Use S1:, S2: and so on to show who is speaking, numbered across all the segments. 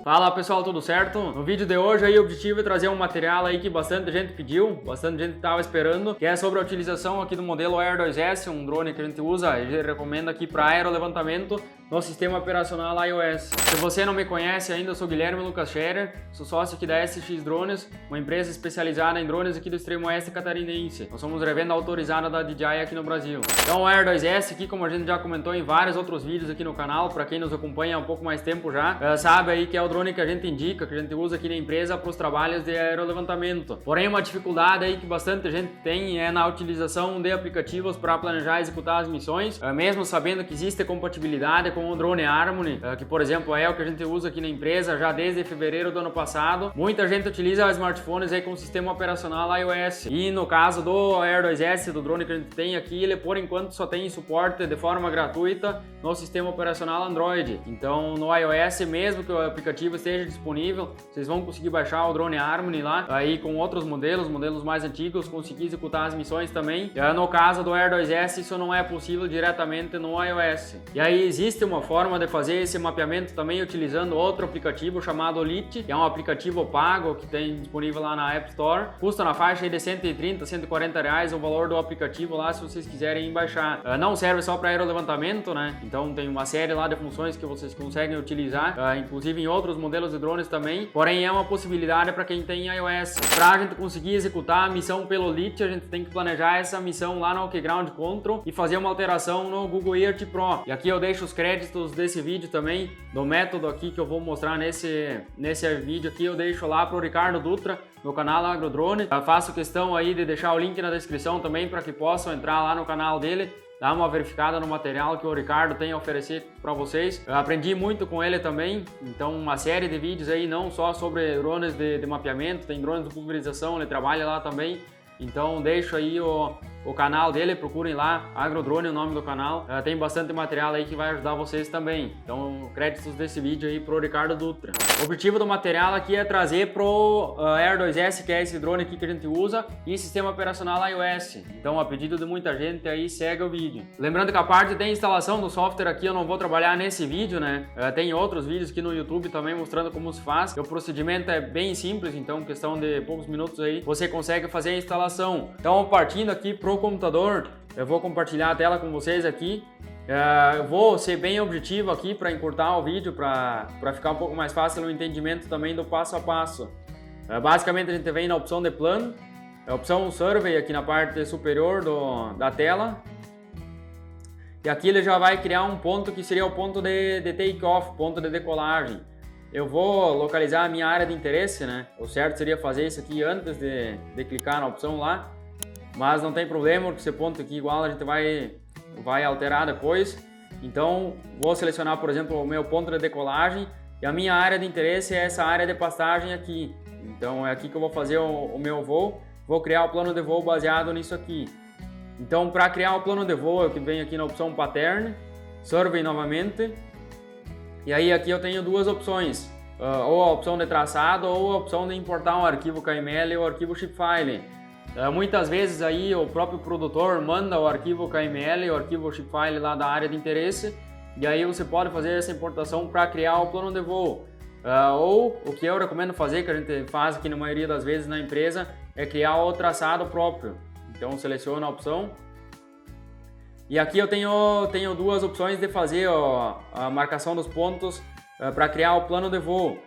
S1: Fala pessoal, tudo certo? No vídeo de hoje aí o objetivo é trazer um material aí que bastante gente pediu, bastante gente estava esperando, que é sobre a utilização aqui do modelo Air 2S, um drone que a gente usa e recomenda aqui para aerolevantamento no sistema operacional iOS. Se você não me conhece ainda, eu sou Guilherme Lucas Scherer, sou sócio aqui da SX Drones, uma empresa especializada em drones aqui do extremo oeste catarinense. Nós somos revenda autorizada da DJI aqui no Brasil. Então o Air 2S aqui, como a gente já comentou em vários outros vídeos aqui no canal, para quem nos acompanha há um pouco mais tempo já, sabe aí que é o drone que a gente indica, que a gente usa aqui na empresa para os trabalhos de aerolevantamento. Porém, uma dificuldade aí que bastante gente tem é na utilização de aplicativos para planejar e executar as missões, mesmo sabendo que existe compatibilidade com o drone Harmony, que por exemplo é o que a gente usa aqui na empresa já desde fevereiro do ano passado. Muita gente utiliza smartphones aí com o sistema operacional iOS, e no caso do Air 2S, do drone que a gente tem aqui, ele por enquanto só tem suporte de forma gratuita no sistema operacional Android. Então no iOS, mesmo que o aplicativo esteja disponível, vocês vão conseguir baixar o drone Harmony lá, aí com outros modelos mais antigos, conseguir executar as missões também. No caso do Air 2S, isso não é possível diretamente no iOS. E aí existe uma forma de fazer esse mapeamento também utilizando outro aplicativo chamado Lite, que é um aplicativo pago que tem disponível lá na App Store. Custa na faixa de 130, 140 reais o valor do aplicativo lá, se vocês quiserem baixar. Não serve só para aerolevantamento, né? Então tem uma série lá de funções que vocês conseguem utilizar, inclusive em outros modelos de drones também. Porém é uma possibilidade para quem tem iOS. Para a gente conseguir executar a missão pelo Lite, a gente tem que planejar essa missão lá no Ground Control e fazer uma alteração no Google Earth Pro. E aqui eu deixo os créditos desse vídeo também, do método aqui que eu vou mostrar nesse vídeo aqui, eu deixo lá pro Ricardo Dutra, no canal Agrodrone. Faço questão aí de deixar o link na descrição também para que possam entrar lá no canal dele, dar uma verificada no material que o Ricardo tem a oferecer para vocês. Eu aprendi muito com ele também, então uma série de vídeos aí, não só sobre drones de mapeamento, tem drones de pulverização, ele trabalha lá também. Então deixo aí o canal dele, procurem lá, Agrodrone é o nome do canal. Tem bastante material aí que vai ajudar vocês também. Então créditos desse vídeo aí pro Ricardo Dutra. O objetivo do material aqui é trazer pro Air 2S, que é esse drone aqui que a gente usa, e sistema operacional iOS. Então a pedido de muita gente aí, segue o vídeo. Lembrando que a parte de instalação do software aqui eu não vou trabalhar nesse vídeo, né? Tem outros vídeos aqui no YouTube também mostrando como se faz. O procedimento é bem simples, então questão de poucos minutos aí você consegue fazer a instalação. Então partindo aqui pro computador, eu vou compartilhar a tela com vocês aqui. Eu vou ser bem objetivo aqui para encurtar o vídeo, para ficar um pouco mais fácil o entendimento também do passo a passo. Basicamente a gente vem na opção de plano, a opção Survey aqui na parte superior da tela, e aqui ele já vai criar um ponto que seria o ponto de take-off, ponto de decolagem. Eu vou localizar a minha área de interesse, né? O certo seria fazer isso aqui antes de clicar na opção lá, mas não tem problema, porque esse ponto aqui igual a gente vai alterar depois. Então vou selecionar, por exemplo, o meu ponto de decolagem, e a minha área de interesse é essa área de pastagem aqui. Então é aqui que eu vou fazer o meu voo, vou criar o plano de voo baseado nisso aqui. Então para criar o plano de voo, eu venho aqui na opção Pattern, Survey novamente, e aí aqui eu tenho duas opções, ou a opção de traçado ou a opção de importar um arquivo KML ou arquivo shapefile. Muitas vezes aí o próprio produtor manda o arquivo KML, o arquivo shapefile lá da área de interesse, e aí você pode fazer essa importação para criar o plano de voo. Ou o que eu recomendo fazer, que a gente faz aqui na maioria das vezes na empresa, é criar o traçado próprio. Então seleciono a opção. E aqui eu tenho duas opções de fazer a marcação dos pontos para criar o plano de voo.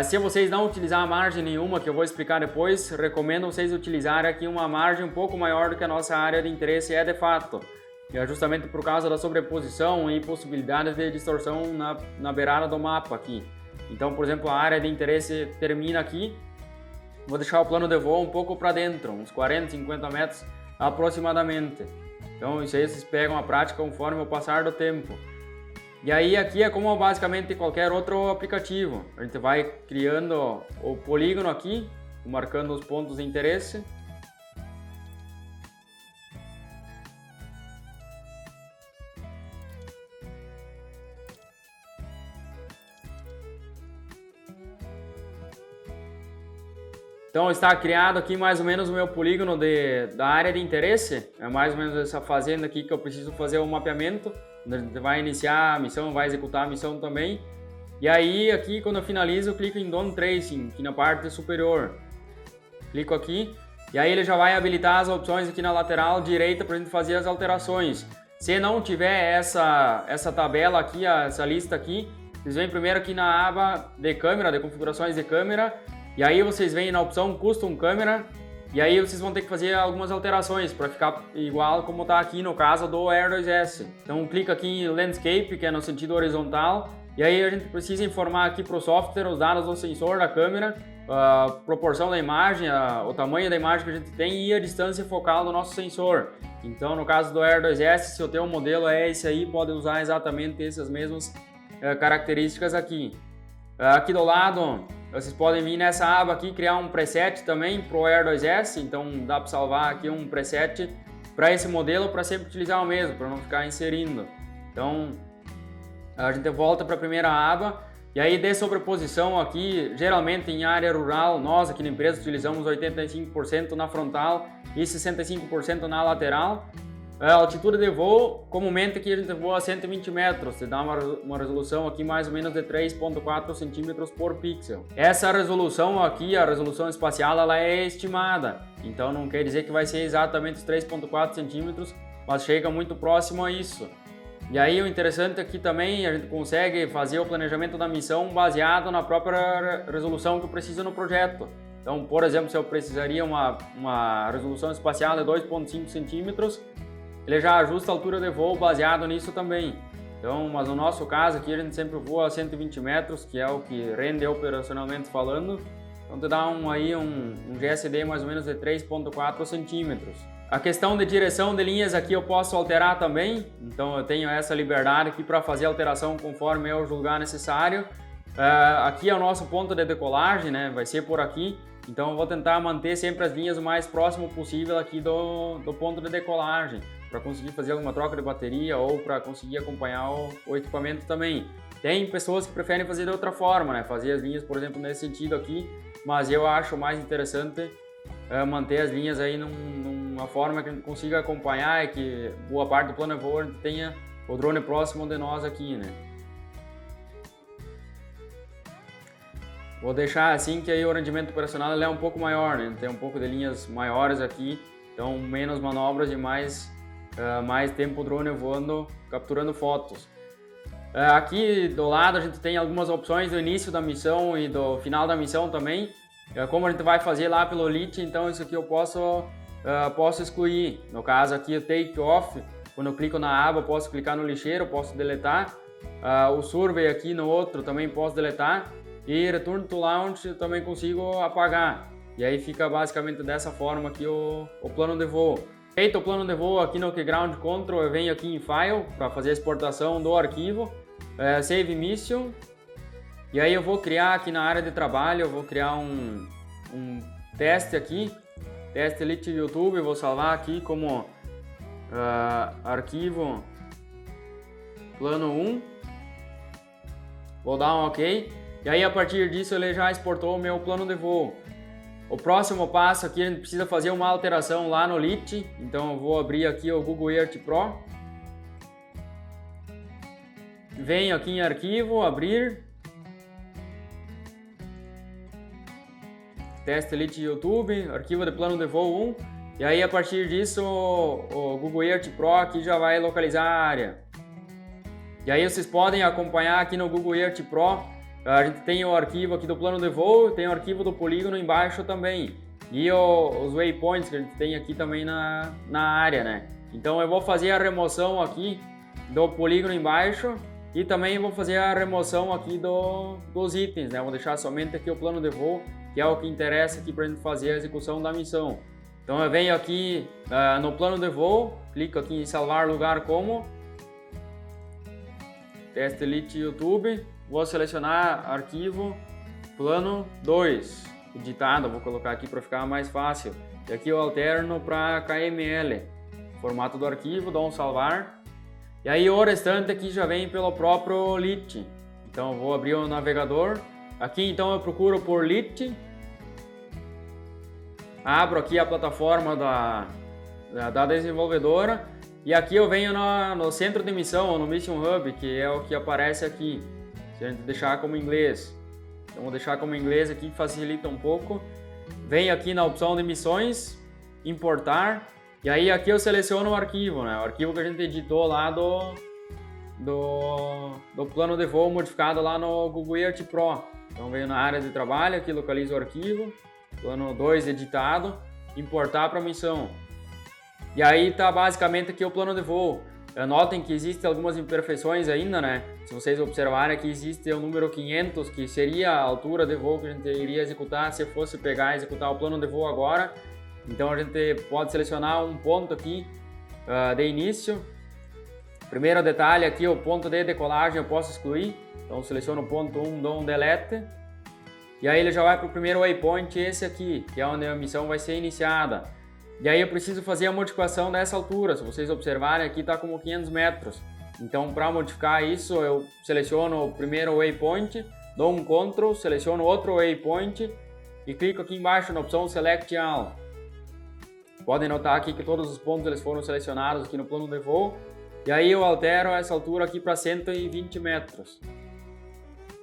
S1: Se vocês não utilizar a margem nenhuma, que eu vou explicar depois, recomendo vocês utilizarem aqui uma margem um pouco maior do que a nossa área de interesse é de fato. É justamente por causa da sobreposição e possibilidades de distorção na beirada do mapa aqui. Então, por exemplo, a área de interesse termina aqui. Vou deixar o plano de voo um pouco para dentro, uns 40, 50 metros aproximadamente. Então isso aí vocês pegam a prática conforme o passar do tempo. E aí aqui é como basicamente qualquer outro aplicativo. A gente vai criando o polígono aqui, marcando os pontos de interesse. Então está criado aqui mais ou menos o meu polígono da área de interesse. É mais ou menos essa fazenda aqui que eu preciso fazer o mapeamento. A gente vai iniciar a missão, vai executar a missão também. E aí aqui quando eu finalizo eu clico em Done Tracing, aqui na parte superior. Clico aqui e aí ele já vai habilitar as opções aqui na lateral direita para a gente fazer as alterações. Se não tiver essa tabela aqui, essa lista aqui, vocês vêm primeiro aqui na aba de câmera, de configurações de câmera, e aí vocês vêm na opção Custom Câmera, e aí vocês vão ter que fazer algumas alterações para ficar igual como está aqui no caso do Air 2S. Então clica aqui em Landscape, que é no sentido horizontal, e aí a gente precisa informar aqui para o software os dados do sensor da câmera, a proporção da imagem, o tamanho da imagem que a gente tem e a distância focal do nosso sensor. Então no caso do Air 2S, se o teu modelo é esse aí, pode usar exatamente essas mesmas características aqui. Aqui do lado, vocês podem vir nessa aba aqui, criar um preset também para o Air 2S, então dá para salvar aqui um preset para esse modelo para sempre utilizar o mesmo, para não ficar inserindo. Então a gente volta para a primeira aba e aí de sobreposição aqui, geralmente em área rural, nós aqui na empresa utilizamos 85% na frontal e 65% na lateral. A altitude de voo, comumente aqui a gente voa a 120 metros, te dá uma resolução aqui mais ou menos de 3.4 centímetros por pixel. Essa resolução aqui, a resolução espacial, ela é estimada, então não quer dizer que vai ser exatamente os 3.4 centímetros, mas chega muito próximo a isso. E aí o interessante aqui também, a gente consegue fazer o planejamento da missão baseado na própria resolução que eu preciso no projeto. Então, por exemplo, se eu precisaria uma resolução espacial de 2.5 centímetros, ele já ajusta a altura de voo baseado nisso também. Então, mas no nosso caso aqui a gente sempre voa a 120 metros, que é o que rende operacionalmente falando. Então te dá um GSD mais ou menos de 3.4 centímetros. A questão de direção de linhas aqui eu posso alterar também. Então eu tenho essa liberdade aqui para fazer alteração conforme eu julgar necessário. Aqui é o nosso ponto de decolagem, né? Vai ser por aqui. Então eu vou tentar manter sempre as linhas o mais próximo possível aqui do ponto de decolagem, para conseguir fazer alguma troca de bateria ou para conseguir acompanhar o equipamento também. Tem pessoas que preferem fazer de outra forma, né? Fazer as linhas, por exemplo, nesse sentido aqui, mas eu acho mais interessante manter as linhas aí numa forma que a gente consiga acompanhar e que boa parte do plano de voo a gente tenha o drone próximo de nós aqui, né? Vou deixar assim que aí o rendimento operacional ele é um pouco maior, né? Tem um pouco de linhas maiores aqui, então menos manobras e mais tempo o drone voando, capturando fotos. Aqui do lado a gente tem algumas opções do início da missão e do final da missão também. Como a gente vai fazer lá pelo LIT, então isso aqui eu posso excluir. No caso aqui o Take Off, quando eu clico na aba eu posso clicar no lixeiro, posso deletar. O Survey aqui no outro também posso deletar. E Return to Launch eu também consigo apagar. E aí fica basicamente dessa forma aqui o plano de voo. Feito o plano de voo aqui no Ground Control, eu venho aqui em File para fazer a exportação do arquivo, Save Mission, e aí eu vou criar aqui na área de trabalho, eu vou criar um teste aqui, teste Elite YouTube, vou salvar aqui como arquivo plano 1, vou dar um OK, e aí a partir disso ele já exportou o meu plano de voo. O próximo passo aqui, a gente precisa fazer uma alteração lá no LIT, então eu vou abrir aqui o Google Earth Pro. Venho aqui em arquivo, abrir. Teste Elite YouTube, arquivo de plano de voo 1. E aí a partir disso o Google Earth Pro aqui já vai localizar a área. E aí vocês podem acompanhar aqui no Google Earth Pro. A gente tem o arquivo aqui do plano de voo, tem o arquivo do polígono embaixo também. E os waypoints que a gente tem aqui também na área, né? Então eu vou fazer a remoção aqui do polígono embaixo e também vou fazer a remoção aqui dos itens, né? Vou deixar somente aqui o plano de voo, que é o que interessa aqui para a gente fazer a execução da missão. Então eu venho aqui no plano de voo, clico aqui em salvar lugar como Teste Elite YouTube. Vou selecionar arquivo plano 2, editado, vou colocar aqui para ficar mais fácil. E aqui eu alterno para KML, formato do arquivo, dou um salvar. E aí o restante aqui já vem pelo próprio LIT. Então eu vou abrir o navegador. Aqui então eu procuro por LIT. Abro aqui a plataforma da desenvolvedora. E aqui eu venho no centro de missão, ou no Mission Hub, que é o que aparece aqui. Se a gente deixar como inglês, então vou deixar como inglês aqui que facilita um pouco. Vem aqui na opção de missões, importar, e aí aqui eu seleciono o arquivo, né? O arquivo que a gente editou lá do plano de voo modificado lá no Google Earth Pro. Então venho na área de trabalho, aqui localizo o arquivo, plano 2 editado, importar para a missão. E aí tá basicamente aqui o plano de voo. Notem que existem algumas imperfeições ainda, né? Se vocês observarem aqui existe o número 500, que seria a altura de voo que a gente iria executar se fosse pegar e executar o plano de voo agora. Então a gente pode selecionar um ponto aqui de início. Primeiro detalhe aqui, o ponto de decolagem eu posso excluir. Então seleciono o ponto 1, dou um delete. E aí ele já vai para o primeiro waypoint, esse aqui, que é onde a missão vai ser iniciada. E aí eu preciso fazer a modificação dessa altura. Se vocês observarem aqui está como 500 metros. Então para modificar isso eu seleciono o primeiro waypoint, dou um Ctrl, seleciono outro waypoint e clico aqui embaixo na opção Select All. Podem notar aqui que todos os pontos eles foram selecionados aqui no plano de voo. E aí eu altero essa altura aqui para 120 metros.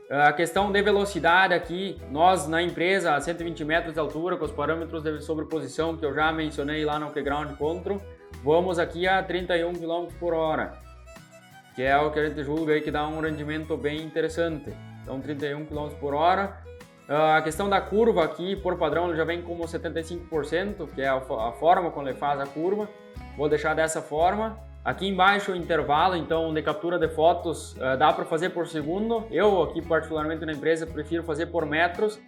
S1: A questão de velocidade aqui, nós na empresa a 120 metros de altura, com os parâmetros de sobreposição que eu já mencionei lá no Ground Control, vamos aqui a 31 km por hora, que é o que a gente julga aí que dá um rendimento bem interessante. Então 31 km por hora. A questão da curva aqui, por padrão, ele já vem como 75%, que é a forma como ele faz a curva. Vou deixar dessa forma. Aqui embaixo o intervalo, então, de captura de fotos, dá para fazer por segundo. Eu aqui, particularmente na empresa, prefiro fazer por metros.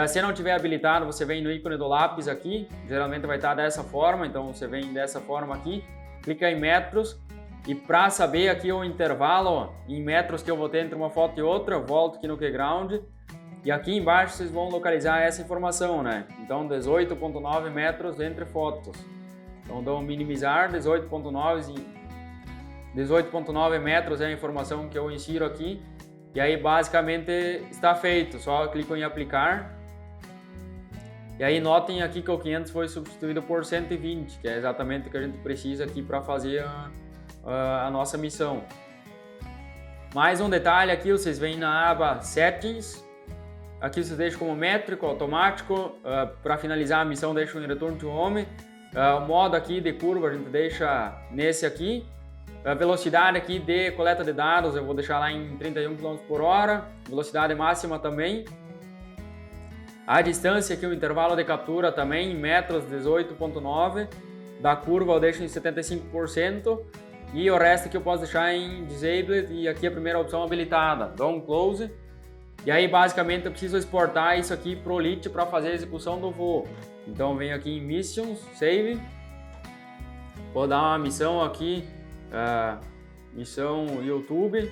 S1: Se não tiver habilitado, você vem no ícone do lápis aqui. Geralmente vai estar dessa forma, então você vem dessa forma aqui. Clica em metros. E para saber aqui o intervalo em metros que eu vou ter entre uma foto e outra, eu volto aqui no Keyground. E aqui embaixo vocês vão localizar essa informação, né? Então 18,9 metros entre fotos. Então dou um minimizar, 18,9 metros é a informação que eu insiro aqui. E aí basicamente está feito, só clico em aplicar. E aí notem aqui que o 500 foi substituído por 120, que é exatamente o que a gente precisa aqui para fazer a nossa missão. Mais um detalhe aqui, vocês vêm na aba Settings. Aqui vocês deixam como métrico, automático. Para finalizar a missão deixam em Return to Home. O modo aqui de curva a gente deixa nesse aqui. A velocidade aqui de coleta de dados eu vou deixar lá em 31 km por hora. Velocidade máxima também. A distância aqui, o intervalo de captura também em metros, 18,9. Da curva eu deixo em 75%. E o resto aqui eu posso deixar em Disabled e aqui a primeira opção habilitada. Dou um Close. E aí basicamente eu preciso exportar isso aqui para o Lite para fazer a execução do voo. Então venho aqui em Missions, Save. Vou dar uma missão aqui, missão YouTube.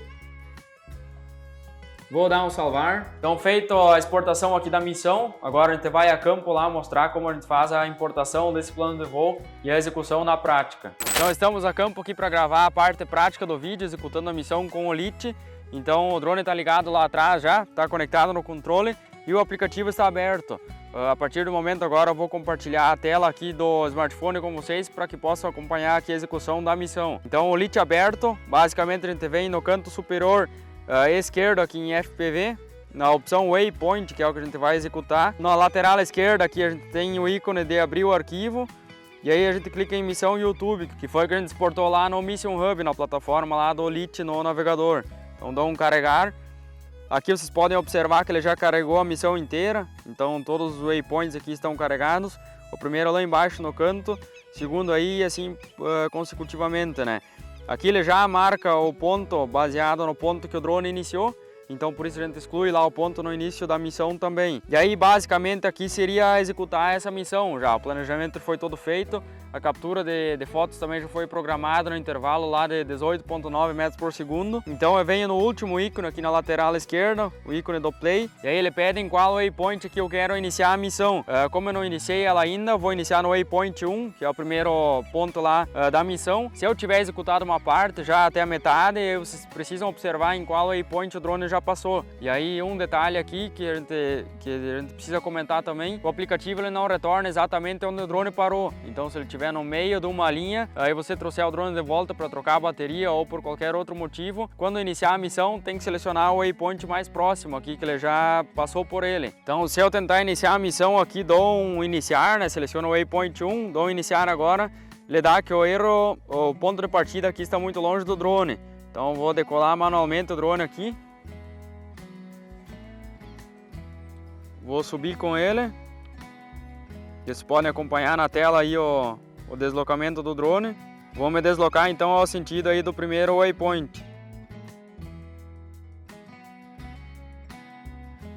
S1: Vou dar um salvar. Então feito a exportação aqui da missão, agora a gente vai a campo lá mostrar como a gente faz a importação desse plano de voo e a execução na prática. Então estamos a campo aqui para gravar a parte prática do vídeo, executando a missão com o Lite. Então o drone está ligado lá atrás já, está conectado no controle e o aplicativo está aberto. A partir do momento agora eu vou compartilhar a tela aqui do smartphone com vocês para que possam acompanhar aqui a execução da missão. Então o Lite aberto, basicamente a gente vem no canto superior esquerdo aqui em FPV, na opção Waypoint, que é o que a gente vai executar. Na lateral esquerda aqui a gente tem o ícone de abrir o arquivo. E aí a gente clica em missão YouTube, que foi o que a gente exportou lá no Mission Hub, na plataforma lá do Lite no navegador. Então dou um carregar. Aqui vocês podem observar que ele já carregou a missão inteira. Então todos os waypoints aqui estão carregados. O primeiro lá embaixo no canto, segundo aí assim consecutivamente, né? Aqui ele já marca o ponto baseado no ponto que o drone iniciou. Então por isso a gente exclui lá o ponto no início da missão também. E aí basicamente aqui seria executar essa missão já. O planejamento foi todo feito. A captura de fotos também já foi programada no intervalo lá de 18,9 metros por segundo. Então eu venho no último ícone aqui na lateral esquerda, o ícone do play. E aí ele pede em qual waypoint que eu quero iniciar a missão. Como eu não iniciei ela ainda, vou iniciar no waypoint 1, que é o primeiro ponto lá da missão. Se eu tiver executado uma parte já até a metade, vocês precisam observar em qual waypoint o drone já passou. E aí um detalhe aqui que a gente precisa comentar também, o aplicativo ele não retorna exatamente onde o drone parou. Então se ele estiver no meio de uma linha, aí você trouxer o drone de volta para trocar a bateria ou por qualquer outro motivo, quando iniciar a missão tem que selecionar o waypoint mais próximo aqui, que ele já passou por ele. Então se eu tentar iniciar a missão aqui, dou um iniciar, né? Seleciono o waypoint 1, dou um iniciar agora, ele dá que o ponto de partida aqui está muito longe do drone. Então eu vou decolar manualmente o drone aqui. Vou subir com ele. Vocês podem acompanhar na tela aí o deslocamento do drone. Vou me deslocar então ao sentido aí do primeiro waypoint.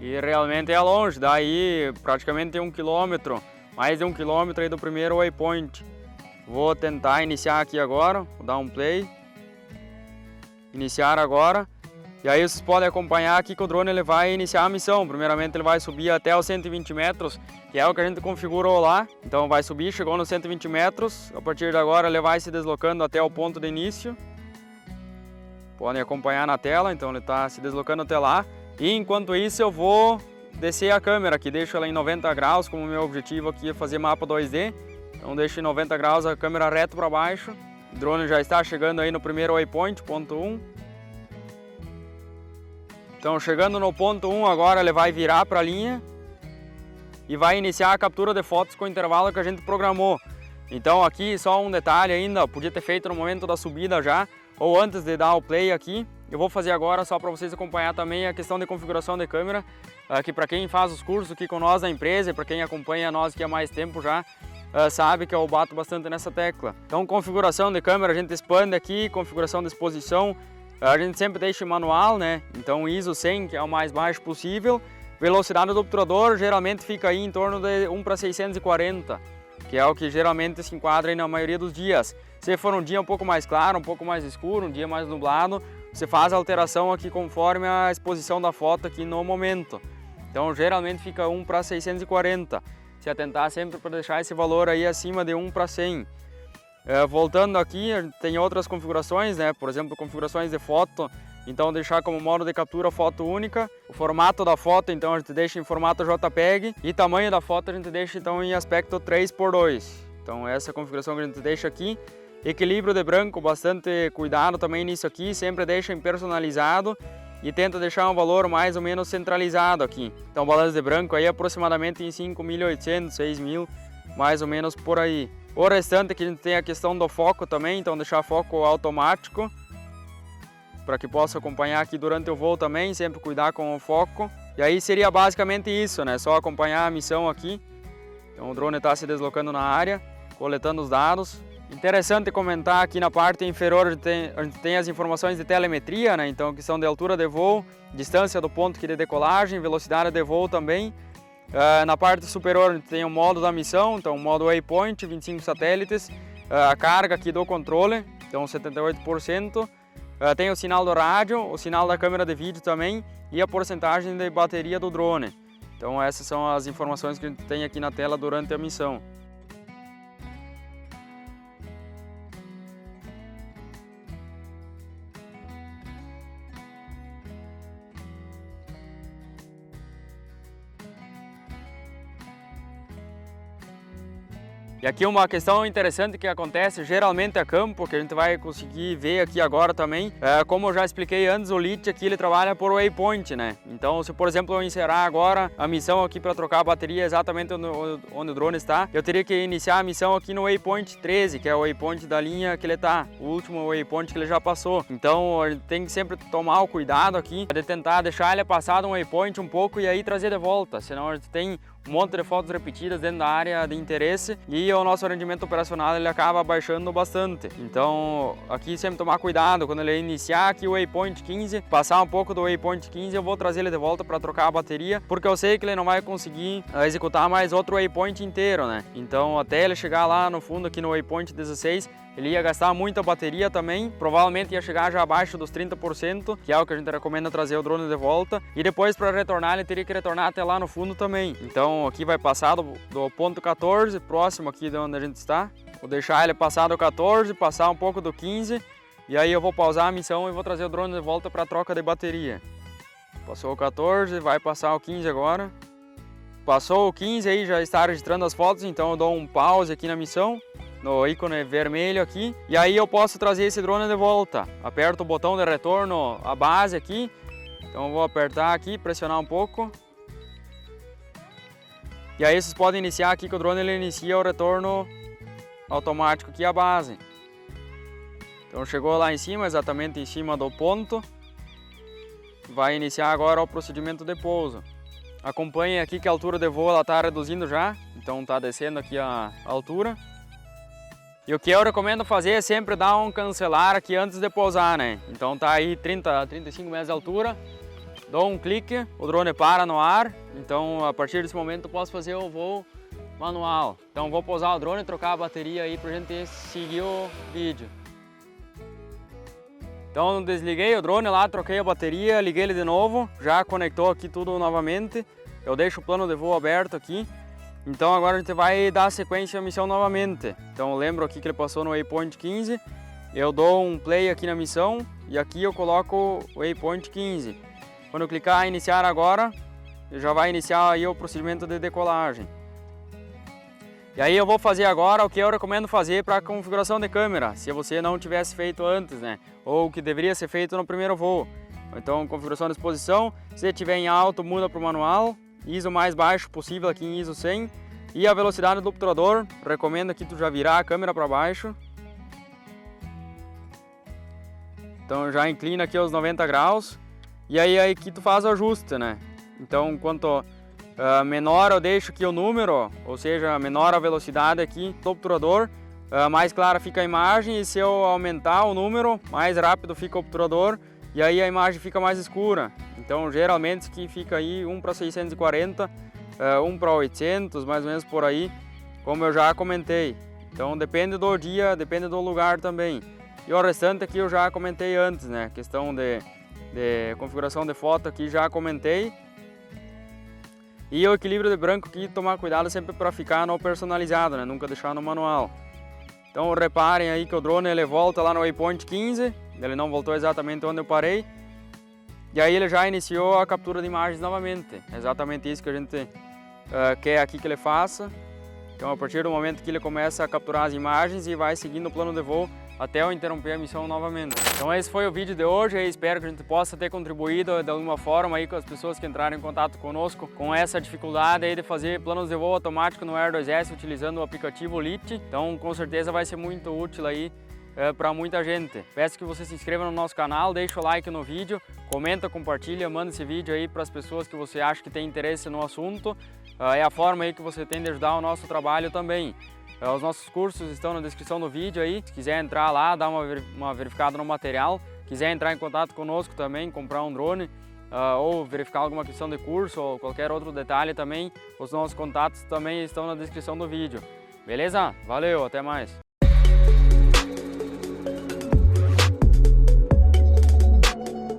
S1: E realmente é longe, daí praticamente 1 km, mais de 1 km aí do primeiro waypoint. Vou tentar iniciar aqui agora, vou dar um play. Iniciar agora. E aí vocês podem acompanhar aqui que o drone ele vai iniciar a missão. Primeiramente ele vai subir até os 120 metros, que é o que a gente configurou lá. Então vai subir, chegou nos 120 metros. A partir de agora ele vai se deslocando até o ponto de início. Podem acompanhar na tela, então ele está se deslocando até lá. E enquanto isso eu vou descer a câmera aqui, deixo ela em 90 graus, como o meu objetivo aqui é fazer mapa 2D. Então deixo em 90 graus a câmera reto para baixo. O drone já está chegando aí no primeiro waypoint, ponto 1. Então chegando no ponto 1 agora ele vai virar para a linha e vai iniciar a captura de fotos com o intervalo que a gente programou. Então aqui só um detalhe ainda, podia ter feito no momento da subida já, ou antes de dar o play aqui. Eu vou fazer agora só para vocês acompanhar também a questão de configuração de câmera, que para quem faz os cursos aqui com nós na empresa e para quem acompanha nós aqui há mais tempo já, sabe que eu bato bastante nessa tecla. Então configuração de câmera a gente expande aqui, configuração de exposição, a gente sempre deixa em manual, né? Então ISO 100, que é o mais baixo possível. Velocidade do obturador geralmente fica aí em torno de 1/640, que é o que geralmente se enquadra aí na maioria dos dias. Se for um dia um pouco mais claro, um pouco mais escuro, um dia mais nublado, você faz a alteração aqui conforme a exposição da foto aqui no momento. Então geralmente fica 1/640. Se atentar sempre para deixar esse valor aí acima de 1/100. Voltando aqui, a gente tem outras configurações, né? Por exemplo, configurações de foto. Então deixar como modo de captura foto única. O formato da foto, então a gente deixa em formato JPEG. E tamanho da foto a gente deixa então em aspecto 3:2. Então essa é a configuração que a gente deixa aqui. Equilíbrio de branco, bastante cuidado também nisso aqui. Sempre deixa em personalizado. E tenta deixar um valor mais ou menos centralizado aqui. Então balanço de branco aí aproximadamente em 5.800, 6.000, mais ou menos por aí. O restante aqui a gente tem a questão do foco também, então deixar foco automático, para que possa acompanhar aqui durante o voo também, sempre cuidar com o foco. E aí seria basicamente isso, né? Só acompanhar a missão aqui. Então o drone está se deslocando na área, coletando os dados. Interessante comentar aqui na parte inferior a gente tem as informações de telemetria, né? Então que são de altura de voo, distância do ponto aqui de decolagem, velocidade de voo também. Na parte superior a gente tem o modo da missão, então o modo waypoint, 25 satélites, a carga aqui do controle, então 78%, tem o sinal do rádio, o sinal da câmera de vídeo também e a porcentagem de bateria do drone. Então essas são as informações que a gente tem aqui na tela durante a missão. E aqui uma questão interessante que acontece geralmente a campo, que a gente vai conseguir ver aqui agora também, como eu já expliquei antes, o LIT aqui ele trabalha por waypoint, né? Então se por exemplo eu encerrar agora a missão aqui para trocar a bateria exatamente onde o drone está, eu teria que iniciar a missão aqui no waypoint 13, que é o waypoint da linha que ele está, o último waypoint que ele já passou. Então a gente tem que sempre tomar o cuidado aqui de tentar deixar ele passar um waypoint um pouco e aí trazer de volta, senão a gente tem um monte de fotos repetidas dentro da área de interesse e o nosso rendimento operacional ele acaba baixando bastante. Então aqui sempre tomar cuidado, quando ele iniciar aqui o waypoint 15, passar um pouco do waypoint 15, eu vou trazer ele de volta para trocar a bateria, porque eu sei que ele não vai conseguir executar mais outro waypoint inteiro, né? Então até ele chegar lá no fundo aqui no waypoint 16, ele ia gastar muita bateria também, provavelmente ia chegar já abaixo dos 30%, que é o que a gente recomenda trazer o drone de volta, e depois para retornar ele teria que retornar até lá no fundo também. Então aqui vai passar do ponto 14, próximo aqui de onde a gente está, vou deixar ele passar do 14, passar um pouco do 15, e aí eu vou pausar a missão e vou trazer o drone de volta para a troca de bateria. Passou o 14, vai passar o 15 agora. Passou o 15 aí, já está registrando as fotos, então eu dou um pause aqui na missão, no ícone vermelho aqui, e aí eu posso trazer esse drone de volta. Aperto o botão de retorno, a base aqui, então eu vou apertar aqui, pressionar um pouco. E aí vocês podem iniciar aqui que o drone ele inicia o retorno automático aqui à base. Então chegou lá em cima, exatamente em cima do ponto. Vai iniciar agora o procedimento de pouso. Acompanhem aqui que a altura de voo está reduzindo já, então está descendo aqui a altura. E o que eu recomendo fazer é sempre dar um cancelar aqui antes de pousar, né? Então tá aí 30 a 35 metros de altura, dou um clique, o drone para no ar, então a partir desse momento eu posso fazer o voo manual. Então vou pousar o drone e trocar a bateria aí pra gente seguir o vídeo. Então desliguei o drone lá, troquei a bateria, liguei ele de novo, já conectou aqui tudo novamente. Eu deixo o plano de voo aberto aqui. Então agora a gente vai dar sequência à missão novamente. Então eu lembro aqui que ele passou no waypoint 15. Eu dou um play aqui na missão e aqui eu coloco o waypoint 15. Quando eu clicar em iniciar agora, já vai iniciar aí o procedimento de decolagem. E aí eu vou fazer agora o que eu recomendo fazer para a configuração de câmera, se você não tivesse feito antes, né? Ou o que deveria ser feito no primeiro voo. Então, configuração de exposição, se estiver em alto, muda para o manual, ISO mais baixo possível aqui em ISO 100. E a velocidade do obturador, recomendo que tu já virar a câmera para baixo. Então já inclina aqui aos 90 graus. E aí aqui tu faz o ajuste, né? Então, quanto menor eu deixo aqui o número, ou seja, menor a velocidade aqui do obturador, mais clara fica a imagem, e se eu aumentar o número, mais rápido fica o obturador e aí a imagem fica mais escura. Então geralmente que fica aí 1 para 640, 1 para 800, mais ou menos por aí, como eu já comentei. Então depende do dia, depende do lugar também. E o restante aqui eu já comentei antes, né? Questão de configuração de foto aqui já comentei. E o equilíbrio de branco aqui, tomar cuidado sempre para ficar no personalizado, né? Nunca deixar no manual. Então reparem aí que o drone ele volta lá no waypoint 15, ele não voltou exatamente onde eu parei. E aí ele já iniciou a captura de imagens novamente. É exatamente isso que a gente quer aqui que ele faça. Então a partir do momento que ele começa a capturar as imagens e vai seguindo o plano de voo até eu interromper a missão novamente. Então esse foi o vídeo de hoje, eu espero que a gente possa ter contribuído de alguma forma aí com as pessoas que entraram em contato conosco com essa dificuldade aí de fazer planos de voo automático no Air 2S utilizando o aplicativo Lite. Então com certeza vai ser muito útil aí para muita gente. Peço que você se inscreva no nosso canal, deixa o like no vídeo, comenta, compartilha, manda esse vídeo aí para as pessoas que você acha que tem interesse no assunto. É a forma aí que você tem de ajudar o nosso trabalho também. Os nossos cursos estão na descrição do vídeo aí, se quiser entrar lá, dar uma verificada no material, quiser entrar em contato conosco também, comprar um drone ou verificar alguma questão de curso ou qualquer outro detalhe também, os nossos contatos também estão na descrição do vídeo. Beleza? Valeu, até mais!